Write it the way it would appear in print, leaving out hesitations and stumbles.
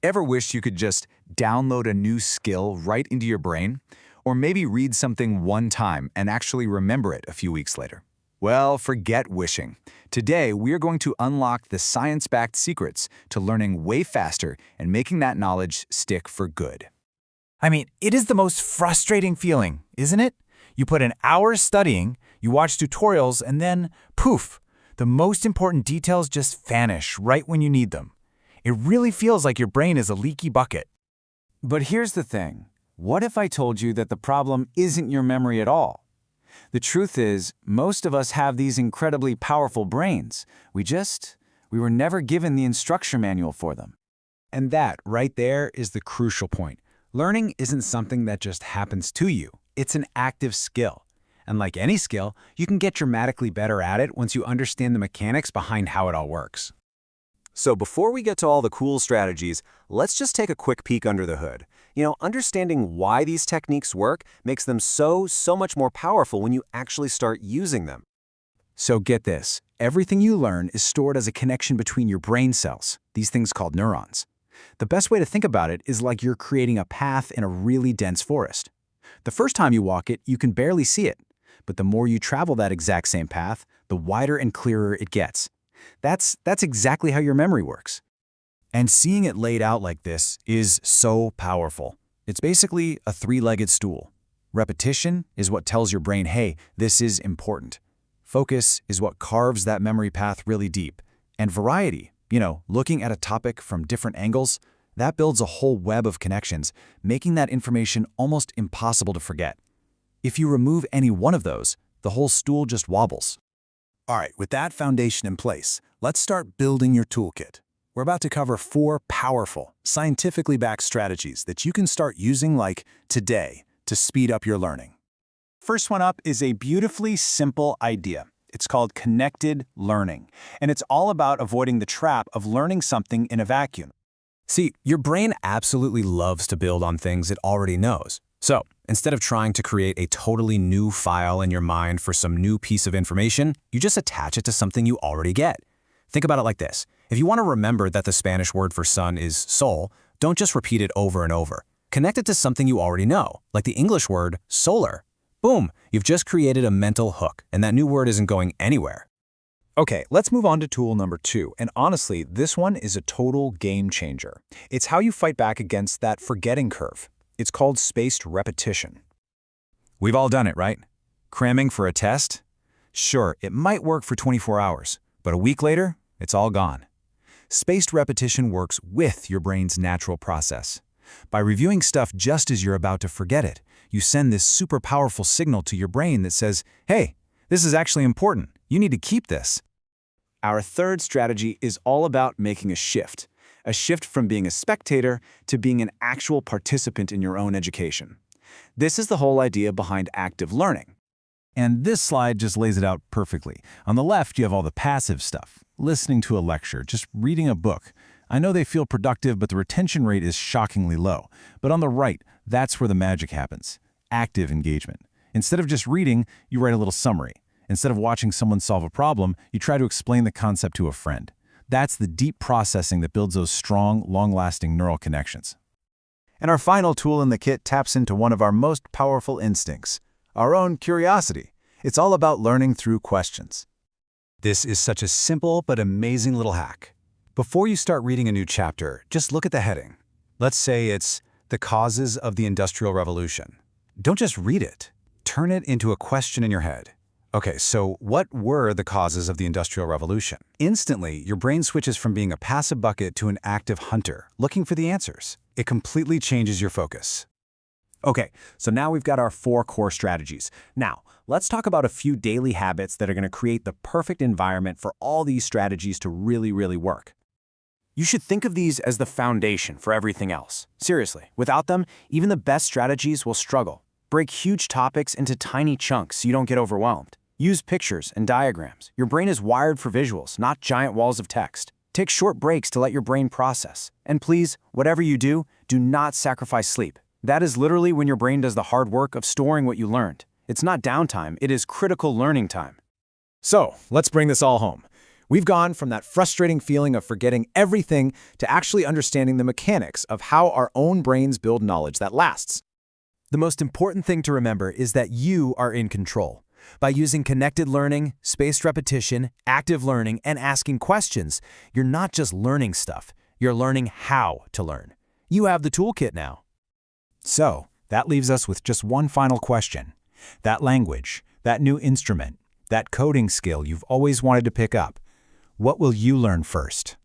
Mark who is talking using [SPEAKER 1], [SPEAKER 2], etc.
[SPEAKER 1] Ever wish you could just download a new skill right into your brain? Or maybe read something one time and actually remember it a few weeks later? Well, forget wishing. Today, we're going to unlock the science-backed secrets to learning way faster and making that knowledge stick for good.
[SPEAKER 2] I mean, it is the most frustrating feeling, isn't it? You put in hours studying, you watch tutorials, and then, poof, the most important details just vanish right when you need them. It really feels like your brain is a leaky bucket.
[SPEAKER 3] But here's the thing. What if I told you that the problem isn't your memory at all? The truth is, most of us have these incredibly powerful brains. We were never given the instruction manual for them.
[SPEAKER 4] And that, right there, is the crucial point. Learning isn't something that just happens to you. It's an active skill. And like any skill, you can get dramatically better at it once you understand the mechanics behind how it all works.
[SPEAKER 5] So before we get to all the cool strategies, let's just take a quick peek under the hood. Understanding why these techniques work makes them so much more powerful when you actually start using them.
[SPEAKER 4] So get this, everything you learn is stored as a connection between your brain cells, these things called neurons. The best way to think about it is like you're creating a path in a really dense forest. The first time you walk it, you can barely see it, but the more you travel that exact same path, the wider and clearer it gets. That's exactly how your memory works.
[SPEAKER 2] And seeing it laid out like this is so powerful. It's basically a three-legged stool. Repetition is what tells your brain, hey, this is important. Focus is what carves that memory path really deep. And variety, looking at a topic from different angles, that builds a whole web of connections, making that information almost impossible to forget. If you remove any one of those, the whole stool just wobbles.
[SPEAKER 6] All right, with that foundation in place, let's start building your toolkit. We're about to cover 4 powerful, scientifically backed strategies that you can start using today to speed up your learning. First one up is a beautifully simple idea. It's called connected learning, and it's all about avoiding the trap of learning something in a vacuum.
[SPEAKER 4] See, your brain absolutely loves to build on things it already knows. So, instead of trying to create a totally new file in your mind for some new piece of information, you just attach it to something you already get. Think about it like this. If you want to remember that the Spanish word for sun is sol, don't just repeat it over and over. Connect it to something you already know, like the English word solar. Boom, you've just created a mental hook, and that new word isn't going anywhere.
[SPEAKER 1] Okay, let's move on to tool number 2, and honestly, this one is a total game changer. It's how you fight back against that forgetting curve. It's called spaced repetition.
[SPEAKER 2] We've all done it, right? Cramming for a test? Sure, it might work for 24 hours, but a week later, it's all gone. Spaced repetition works with your brain's natural process. By reviewing stuff just as you're about to forget it, you send this super powerful signal to your brain that says, hey, this is actually important. You need to keep this.
[SPEAKER 3] Our third strategy is all about making a shift from being a spectator to being an actual participant in your own education. This is the whole idea behind active learning.
[SPEAKER 2] And this slide just lays it out perfectly. On the left, you have all the passive stuff. Listening to a lecture, just reading a book. I know they feel productive, but the retention rate is shockingly low. But on the right, that's where the magic happens. Active engagement. Instead of just reading, you write a little summary. Instead of watching someone solve a problem, you try to explain the concept to a friend. That's the deep processing that builds those strong, long-lasting neural connections.
[SPEAKER 6] And our final tool in the kit taps into one of our most powerful instincts, our own curiosity. It's all about learning through questions.
[SPEAKER 4] This is such a simple but amazing little hack. Before you start reading a new chapter, just look at the heading. Let's say it's The Causes of the Industrial Revolution. Don't just read it. Turn it into a question in your head. Okay, so what were the causes of the Industrial Revolution? Instantly, your brain switches from being a passive bucket to an active hunter, looking for the answers. It completely changes your focus.
[SPEAKER 3] Okay, so now we've got our 4 core strategies. Now, let's talk about a few daily habits that are going to create the perfect environment for all these strategies to really work. You should think of these as the foundation for everything else. Seriously, without them, even the best strategies will struggle. Break huge topics into tiny chunks so you don't get overwhelmed. Use pictures and diagrams. Your brain is wired for visuals, not giant walls of text. Take short breaks to let your brain process. And please, whatever you do not sacrifice sleep. That is literally when your brain does the hard work of storing what you learned. It's not downtime, it is critical learning time.
[SPEAKER 1] So, let's bring this all home.
[SPEAKER 2] We've gone from that frustrating feeling of forgetting everything to actually understanding the mechanics of how our own brains build knowledge that lasts.
[SPEAKER 3] The most important thing to remember is that you are in control. By using connected learning, spaced repetition, active learning, and asking questions, you're not just learning stuff, you're learning how to learn. You have the toolkit now.
[SPEAKER 2] So, that leaves us with just one final question. That language, that new instrument, that coding skill you've always wanted to pick up, what will you learn first?